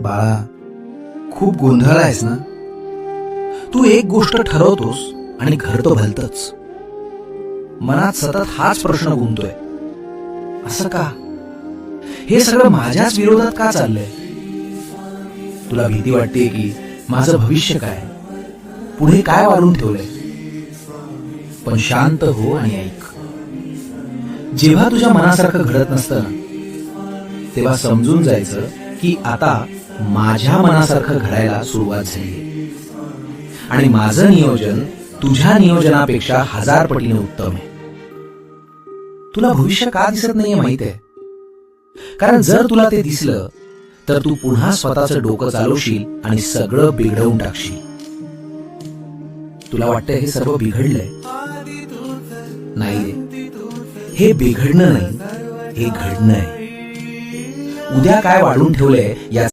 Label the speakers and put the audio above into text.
Speaker 1: बाळा, खूप गोंधळ आहेस ना. तू एक गोष्ट ठरवतोस आणि घडतं भलतंच. मनात सतत हाच प्रश्न घुमतोय, असं का? हे सगळं माझ्याच विरोधात का चाललंय? तुला भीती वाटते की माझं भविष्य काय, पुढे काय वाढून ठेवलंय? पण शांत हो आणि ऐक. जेव्हा तुझ्या मनासारखं घडत नसतं ना, तेव्हा समजून जायचं की आता माझ्या मनासारखं घडायला सुरुवात झाली आणि माझं नियोजन तुझ्या नियोजनापेक्षा 1000 पटीने उत्तम आहे. तुला भविष्य का दिसत नाहीये माहित आहे? कारण जर तुला ते दिसलं तर तू पुन्हा स्वतःचं डोकं चालवशील आणि सगळं बिघडवून टाकशील. तुला वाटतंय हे सर्व बिघडलंय. नाही रे, हे बिघडणं नाही, हे घडणं आहे. उद्या काय वाढून ठेवलंय या